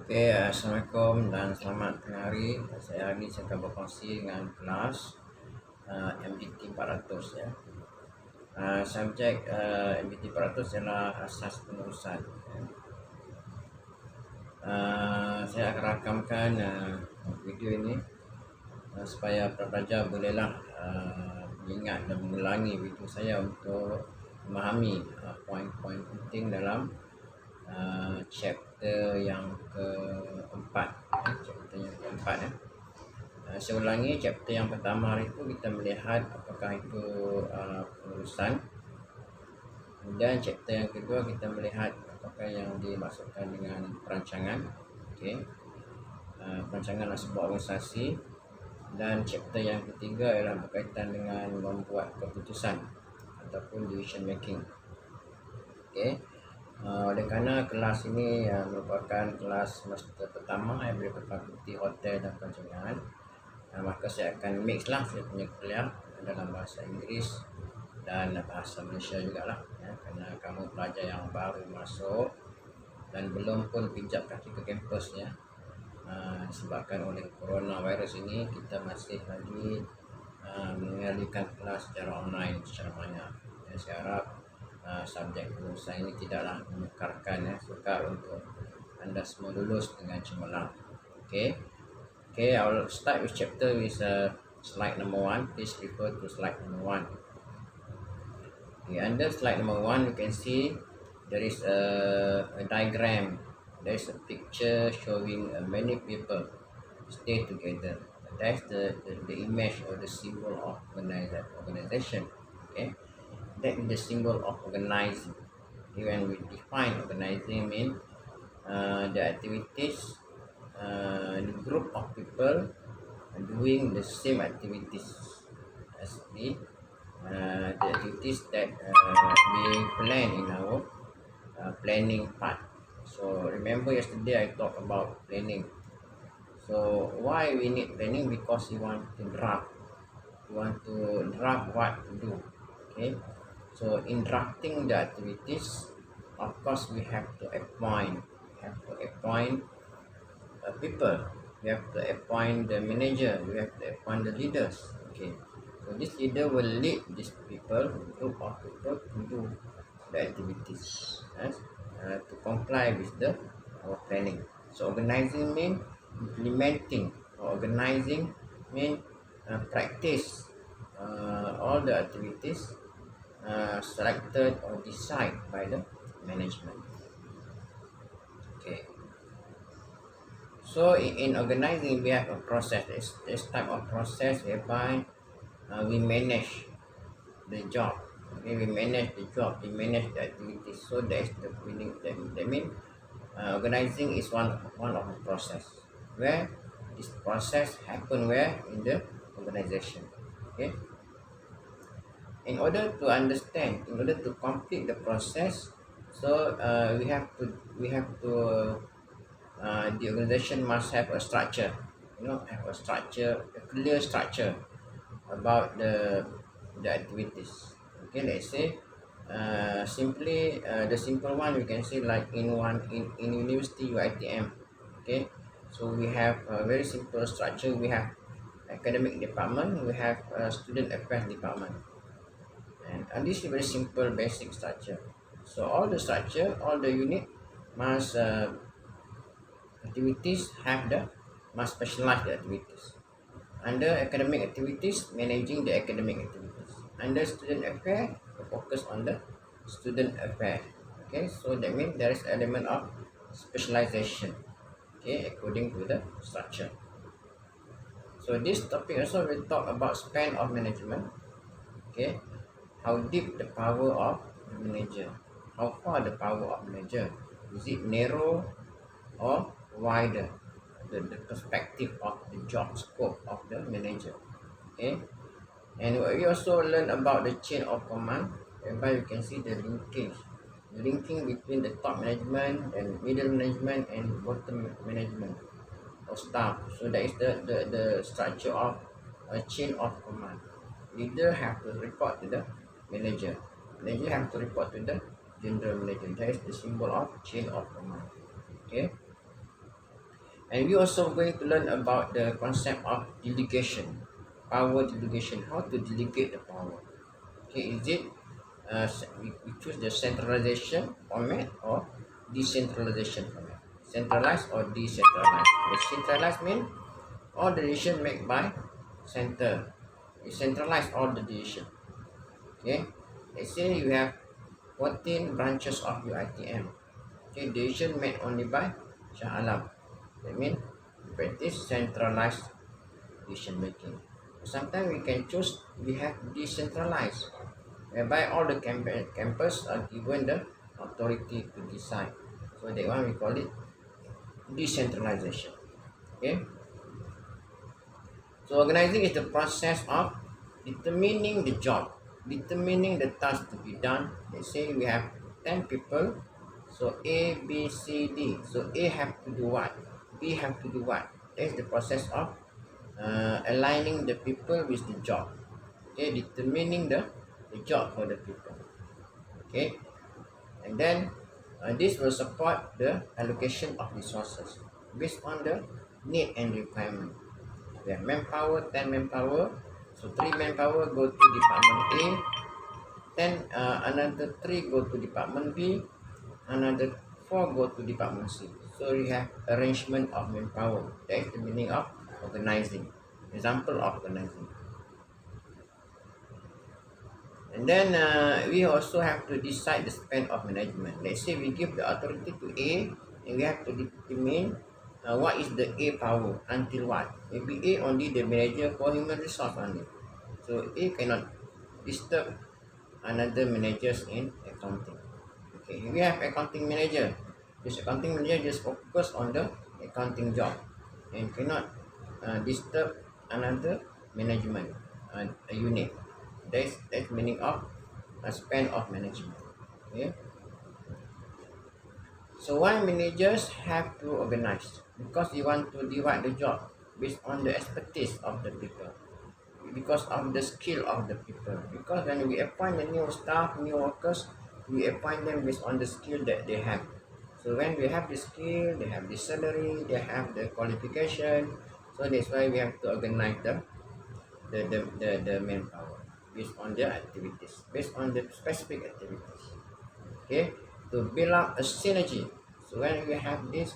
Okay, Assalamualaikum dan selamat tengah hari. Saya hari ini saya akan berkongsi dengan kelas MDT 400 ya. Subjek MDT 400 ialah asas penerusan. Ya. Saya akan rakamkan video ini supaya pelajar bolehlah mengingat dan mengulangi video saya untuk memahami poin-poin penting dalam chapter yang keempat. Chapter yang keempat ya. Saya ulangi, chapter yang pertama hari itu kita melihat apakah itu penerusan. Kemudian chapter yang kedua kita melihat apakah yang dimaksudkan dengan perancangan. Okey. Perancangan sebuah organisasi. Dan chapter yang ketiga ialah berkaitan dengan membuat keputusan ataupun decision making. Okey. Oleh kerana kelas ini merupakan kelas semester pertama yang boleh Fakulti Hotel dan Perancangan, maka saya akan mix lah saya punya kuliah dalam bahasa Inggeris dan bahasa Malaysia jugalah ya, kerana kamu pelajar yang baru masuk dan belum pun pinjam kaki ke kampus ya. Disebabkan oleh coronavirus ini kita masih lagi mengalihkan kelas secara online secara banyak ya, saya harap subjek penerusan ini tidaklah menyekarkan ya, sukar untuk anda semua lulus dengan cemerlang. Okay, I will start with chapter with slide number 1. Please refer to slide number 1. Okay, under slide number 1 you can see there is a diagram. There is a picture showing many people stay together. That's the image or the symbol of organization. Okay, that is the symbol of organizing. When we define organizing, mean the activities, the group of people doing the same activities as the activities that we plan in our planning part. So remember yesterday I talked about planning. So why we need planning? Because we want to draft. We want to draft what to do. Okay. So in drafting the activities, of course we have to appoint. People. We have to appoint the manager. We have to appoint the leaders. Okay. So this leader will lead these people, group of people, to do the activities, yes, to comply with our planning. So organizing means implementing. Organizing means practice all the activities selected or decided by the management. Okay. So in organizing we have a process. This type of process whereby we manage the job. Okay, we manage the job, we manage the activities. So that's the meaning. That means organizing is one of the process. Where this process happen where in the organization. Okay. In order to understand, in order to complete the process, so we have to the organization must have a structure. Have a structure, a clear structure about the activities. Okay, let's say simply the simple one we can say like in university UiTM. Okay, so we have a very simple structure. We have academic department, we have student affairs department, and this is very simple basic structure. So all the structure, all the unit must activities must specialize the activities. Under academic activities, managing the academic activities. Under student affair, focus on the student affair. Okay, so that means there is element of specialization. Okay, according to the structure. So this topic also will talk about span of management. Okay, how deep the power of the manager? How far the power of manager? Is it narrow or wider? The perspective of the job scope of the manager. Okay, and we also learn about the chain of command, whereby you can see the linking between the top management and middle management and bottom management or staff. So that is the structure of a chain of command. Leader have to report to the manager. Manager have to report to the general manager. That is the symbol of chain of command. Okay. And we also going to learn about the concept of delegation, power delegation, how to delegate the power. Okay, is it we choose the centralization format or decentralization format? Centralized or decentralized? The centralized means all the decision made by center. You centralize all the decision. Okay, let's say you have 14 branches of your ITM. Okay, decision made only by Shah Alam. That means practice centralized decision making. Sometimes we can choose we have decentralized, whereby all the campus are given the authority to decide. So that one we call it decentralization. Okay. So organizing is the process of determining the job, determining the task to be done. Let's say we have 10 people. So A, B, C, D. So A have to do what? B have to do what? That's the process of aligning the people with the job. Okay, determining the job for the people. Okay, and then this will support the allocation of resources based on the need and requirement. We have manpower, 10 manpower. So 3 manpower go to department A, then another 3 go to department B, another 4 go to department C. So we have arrangement of manpower. That is the meaning of organizing. Example of organizing. And then we also have to decide the span of management. Let's say we give the authority to A, and we have to determine what is the A power until what. Maybe A only the manager for human resource only. So A cannot disturb another managers in accounting. Okay, we have accounting manager. This accounting manager just focus on the accounting job and cannot disturb another management unit. That's meaning of a span of management. Okay. So why managers have to organize? Because they want to divide the job based on the expertise of the people, because of the skill of the people. Because when we appoint the new staff, new workers, we appoint them based on the skill that they have. So when we have the skill, they have the salary, they have the qualification. So that's why we have to organize the manpower based on their activities, based on the specific activities. Okay, to build up a synergy. So when we have this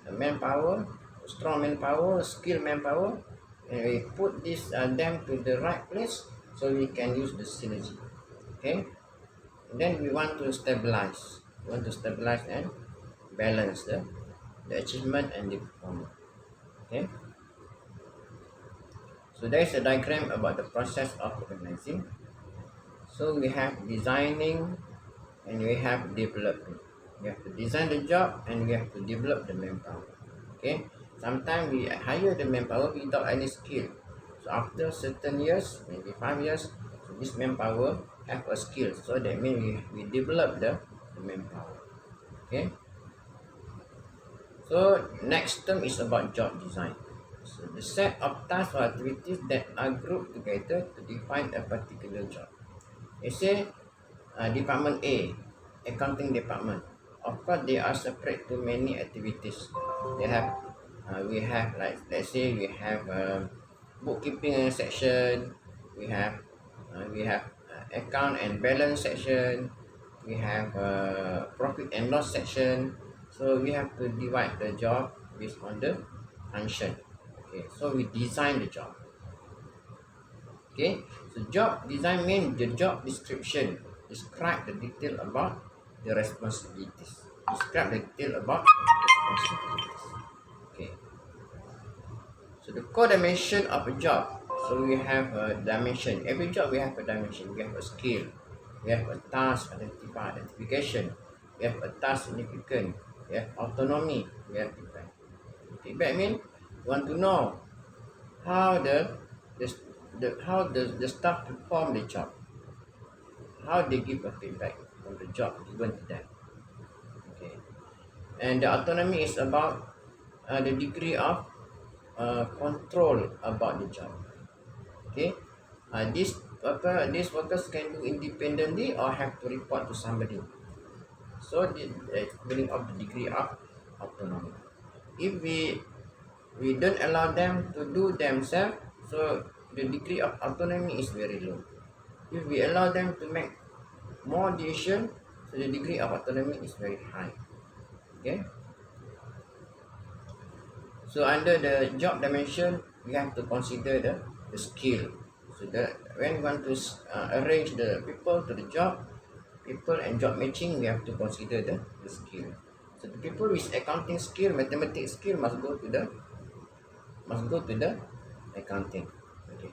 manpower, strong manpower, skilled manpower, and we put this them to the right place, so we can use the synergy. Okay, and then we want to stabilize. We want to stabilize and balance the achievement and the performance. Okay. So there is a diagram about the process of organizing. So we have designing and we have developing. We have to design the job and we have to develop the manpower. Okay. Sometimes we hire the manpower without any skill. So after certain years, maybe 5 years, so this manpower have a skill. So that means we develop the manpower. Okay. So next term is about job design. So the set of tasks or activities that are grouped together to define a particular job. Let's say department A, accounting department. Of course, they are separate to many activities. They have, we have like let's say we have bookkeeping section. We have account and balance section. We have profit and loss section. So we have to divide the job based on the function. Okay, so we design the job. Okay, so job design means the job description. Describe the detail about the responsibilities. Describe the detail about responsibilities. Okay, so the core dimension of a job. So we have a dimension. Every job we have a dimension. We have a skill. We have a task identification. We have a task significant. We have autonomy. We have feedback. Feedback means you want to know how the staff perform the job, how they give a feedback on the job given to them. Okay, and the autonomy is about the degree of control about the job. Okay, these workers can do independently or have to report to somebody. So the meaning of the degree of autonomy. If we we don't allow them to do themselves, so the degree of autonomy is very low. If we allow them to make more decision, so the degree of autonomy is very high. Okay. So under the job dimension, we have to consider the skill. So that when we want to arrange the people to the job, people and job matching, we have to consider the skill. So the people with accounting skill, mathematics skill must go to the accounting. Okay.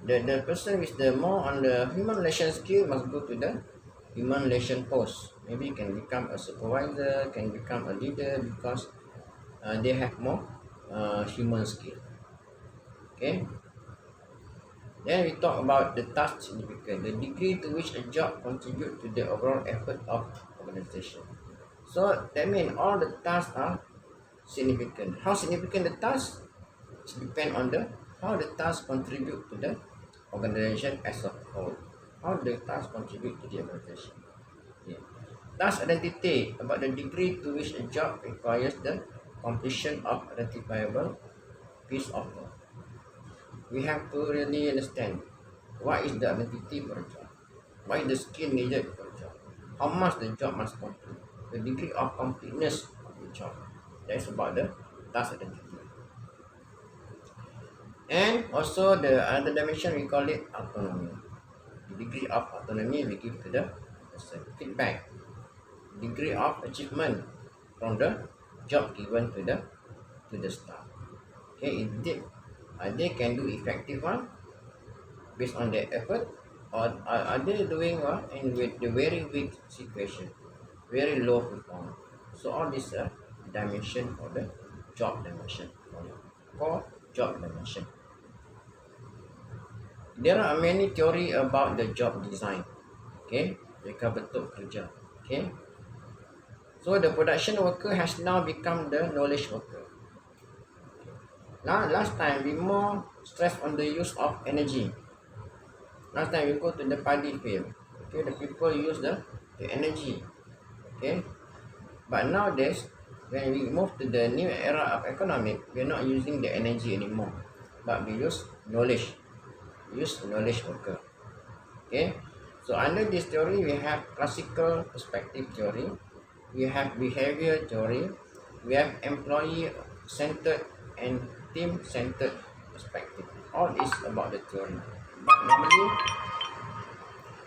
The person with the more on the human relation skill must go to the human relation post. Maybe can become a supervisor, can become a leader, because they have more human skill. Okay. Then we talk about the task significance, the degree to which a job contribute to the overall effort of organization. So that means all the tasks are significant. How significant the task? It depends on the how the task contribute to the organization as a whole. How the task contribute to the organization. Yeah. Task identity, about the degree to which a job requires the completion of identifiable piece of work. We have to really understand what is the identity for a job, what is the skill needed for a job, how much the job must complete, the degree of completeness of the job. That's about the task identity. And also the other dimension, we call it autonomy. The degree of autonomy we give to the person. Feedback, degree of achievement from the job given to the staff. Okay, if they can do effective one based on their effort, or are they doing in with the very weak situation, very low performance. So all these are dimension for the job dimension, for job dimension. There are many theory about the job design. Okay, mereka bentuk kerja. Okay, so the production worker has now become the knowledge worker. Now last time we more stress on the use of energy. Last time we go to the paddy field. Okay, the people use the energy. Okay, but nowadays when we move to the new era of economic, we're not using the energy anymore, but we use knowledge. We use knowledge worker. Okay, so under this theory we have classical perspective theory, we have behavior theory, we have employee centered and team centered perspective. All is about the theory, but normally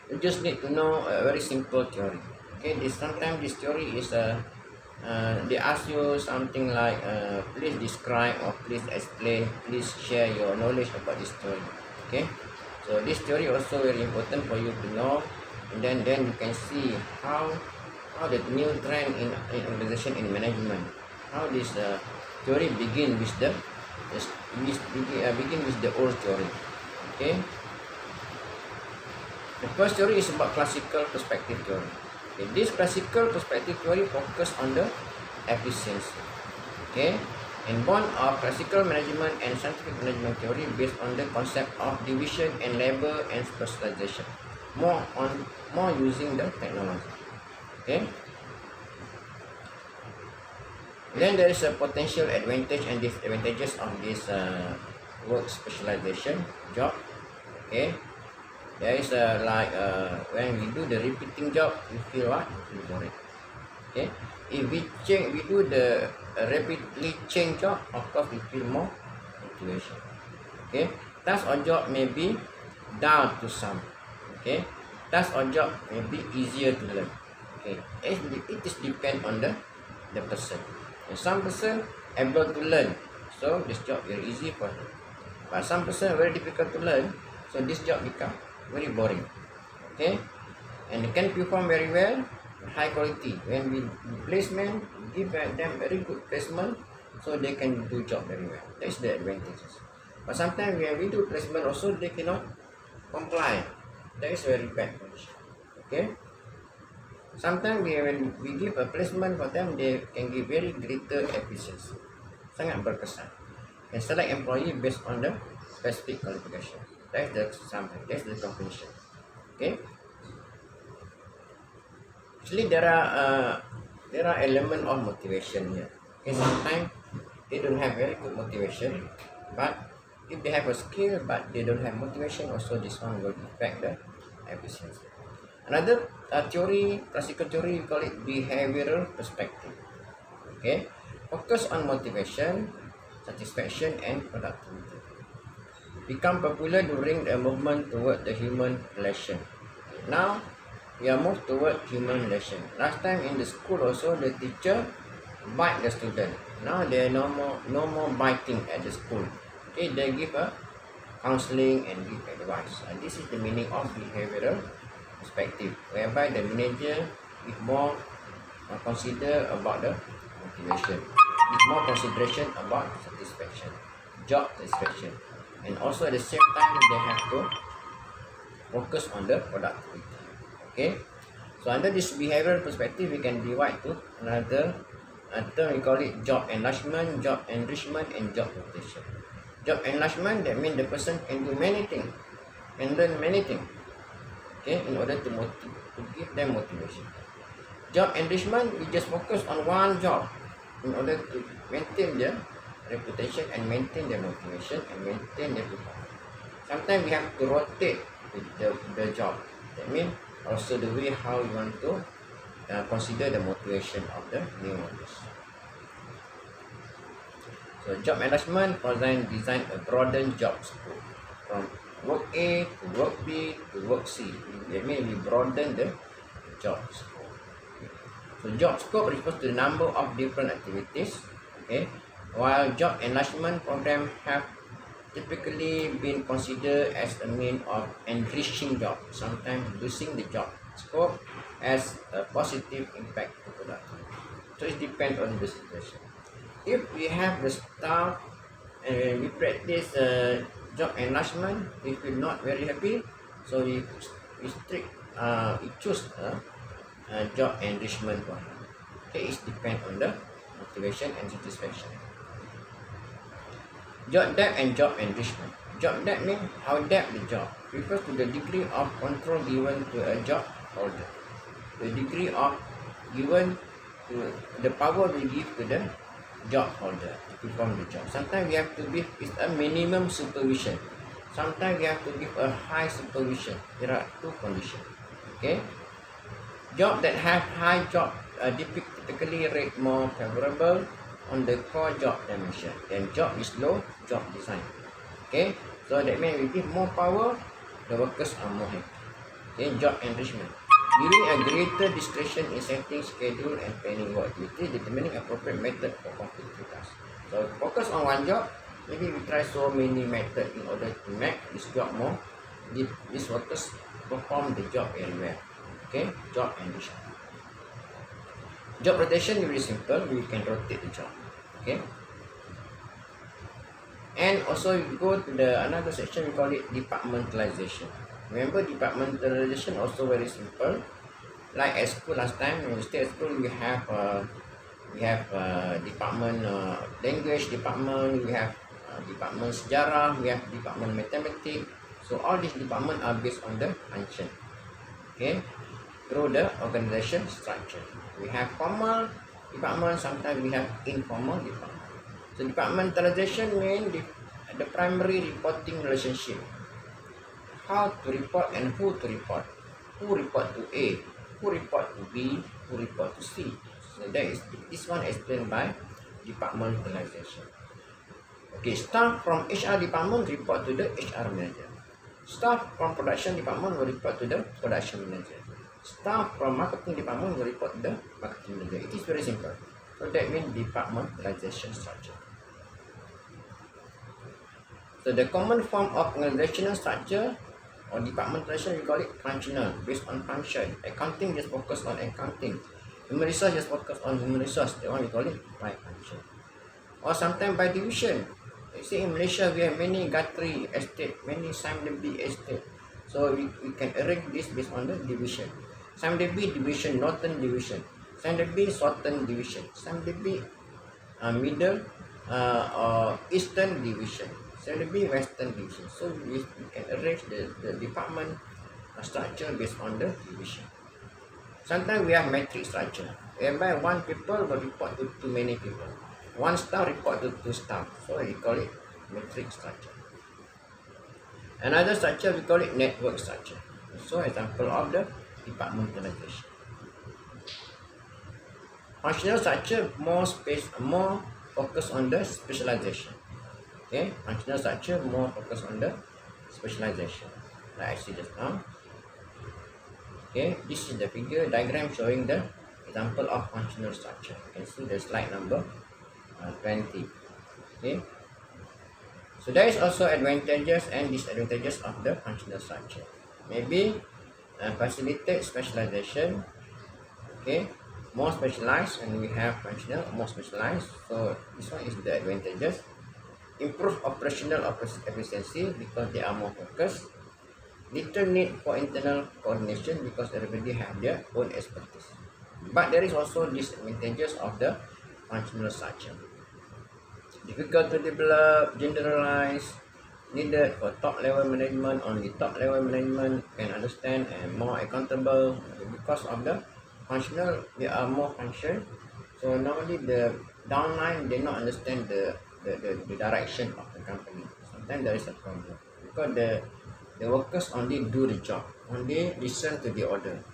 you just need to know a very simple theory. Okay, sometimes this theory is they ask you something like please describe or please explain, please share your knowledge about this theory. Okay, so this theory also very important for you to know, and then you can see how the new trend in organization, in management, how this theory begin with begin with the old theory. Okay, the first theory is about classical perspective theory. Okay, this classical perspective theory focus on the efficiency. Okay, and born of classical management and scientific management theory based on the concept of division and labor and specialization. More using the technology. Okay. Then there is a potential advantage and disadvantages of this work specialization job. Okay. There is when we do the repeating job, we feel what? We feel boring. Okay. If we do the rapidly change job, of course we feel more motivation. Okay. Task or job may be down to some. Okay. Task or job may be easier to learn. Okay. It is depend on the person. And some person able to learn, so this job very easy for him. But some person very difficult to learn, so this job become very boring. Okay, and they can perform very well, high quality. When we placement, give them very good placement, so they can do job very well. That's the advantages. But sometimes when we do placement also, they cannot comply. That is very bad condition. Okay, sometimes when we give a placement for them, they can give very greater efficiency, sangat berkesan, and select employee based on the specific qualification. That's the summary. That's the conclusion. Okay. Actually, there are element of motivation here. Okay. Sometimes they don't have very good motivation, but if they have a skill but they don't have motivation, also this one will affect the efficiency. Another theory, classical theory, we call it behavioral perspective. Okay, focus on motivation, satisfaction, and productivity. Become popular during the movement toward the human relation. Now, we are moved toward human relation. Last time in the school also, the teacher bite the student. Now there are no more biting at the school. Okay, they give a counseling and give advice. This is the meaning of behavioral perspective, whereby the manager is more consider about the motivation, with more consideration about satisfaction, job satisfaction, and also at the same time they have to focus on the productivity. Okay, so under this behavioral perspective, we can divide to another term. We call it job enlargement, job enrichment, and job rotation. Job enlargement, that means the person can do many things, can learn many things. Okay, in order to give them motivation. Job enrichment, we just focus on one job in order to maintain their reputation and maintain their motivation and maintain their performance. Sometimes we have to rotate the job. That means also the way how you want to consider the motivation of the new workers. So job management design a broadened job scope from work A to work B to work C. That means we broaden the job scope. So job scope refers to the number of different activities. Okay, while job enlargement program have typically been considered as a means of enriching job, sometimes reducing the job scope as a positive impact to productivity. So it depends on the situation. If we have the staff and we practice job enlargement, we feel not very happy, so we choose job enrichment one. Okay, it depends on the motivation and satisfaction. Job depth and job enrichment. Job depth means how depth the job refers to the degree of control given to a job holder. The degree of given to the power we give to the job holder to perform the job. Sometimes we have to give a minimum supervision. Sometimes we have to give a high supervision. There are two conditions. Okay. Job that have high job typically rate more favorable on the core job dimension. Then job is low, job design. Okay, so that means we give more power, the workers are more happy. Okay, job enrichment. Giving a greater discretion in setting schedule and planning work activity, determining appropriate method for completing tasks. So focus on one job. Maybe we try so many methods in order to make this job more. These workers perform the job very well. Okay, job enrichment. Job rotation is very simple. We can rotate the job. Okay. And also you go to the another section, we call it departmentalization. Remember, departmentalization also very simple. Like at school last time, when we stay at school, we have department language department, we have department sejarah, we have department mathematics. So all these departments are based on the function. Okay, through the organization structure. We have formal department, sometimes we have informal department. So departmentalization means the primary reporting relationship. How to report and who to report. Who report to A, who report to B, who report to C. So that is this one explained by departmentalization. Okay, staff from HR department report to the HR manager. Staff from production department will report to the production manager. Staff from marketing department will report to the marketing manager. It is very simple. So that means departmentalization structure. So the common form of organizational structure or departmentalization, we call it functional, based on function. Accounting just focus on accounting. Human resource just focus on human resource. That one we call it by function. Or sometimes by division. You see in Malaysia we have many Guthrie estate, many Simon B estate. So we can arrange this based on the division. Simon B division, Northern division. Simon B Southern division. Simon B middle or Eastern division. Simon B Western division. So we can arrange the department structure based on the division. Sometimes we have matrix structure, whereby one people will report to too many people. one staff report to two staff, so we call it matrix structure. Another structure we call it network structure. So example of the departmentalization. Functional structure more focus on the specialization. Okay, functional structure more focus on the specialization. Like I see just now. Okay, this is the figure diagram showing the example of functional structure. You can see the slide number 20. Okay, so there is also advantages and disadvantages of the functional structure. Maybe facilitate specialization. Okay, more specialized, and we have functional more specialized. So this one is the advantages. Improve operational efficiency because they are more focused. Little need for internal coordination because everybody have their own expertise. But there is also disadvantages of the functional structure. Difficult to develop, generalize, needed for top level management. Only top level management can understand and more accountable because of the functional. They are more function. So normally the downline they not understand the direction of the company. Sometimes there is a problem because the workers only do the job, only listen to the order.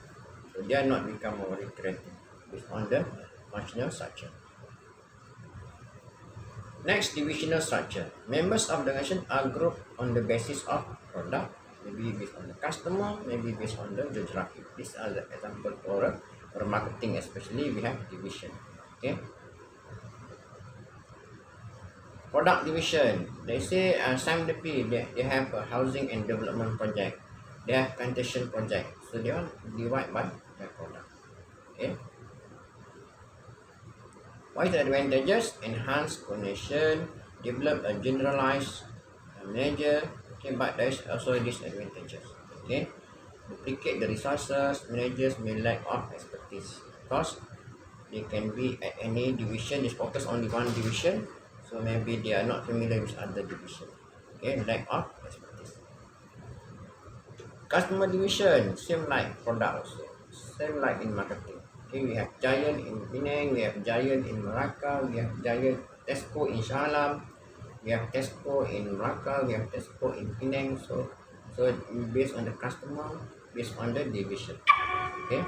So they are not become more creative based on the functional structure. Next, divisional structure. Members of the organization are grouped on the basis of product, maybe based on the customer, maybe based on the geography. These are the example for marketing, especially we have division. Okay. Product division. They say SAMDP, they have a housing and development project. They have plantation project. So they all divide by product. Okay. What is the advantages? Enhance coordination, develop a generalized manager. Okay, but there is also disadvantages. Okay, duplicate the resources. Managers may lack of expertise because they can be at any division. They focus on one division, so maybe they are not familiar with other division. Okay, lack of expertise. Customer division, same like product also, same like in marketing. Okay, we have Giant in Penang, we have Giant in Malacca, we have Giant Tesco in Shah Alam, we have Tesco in Malacca, we have Tesco in Penang. So based on the customer, based on the division. Okay.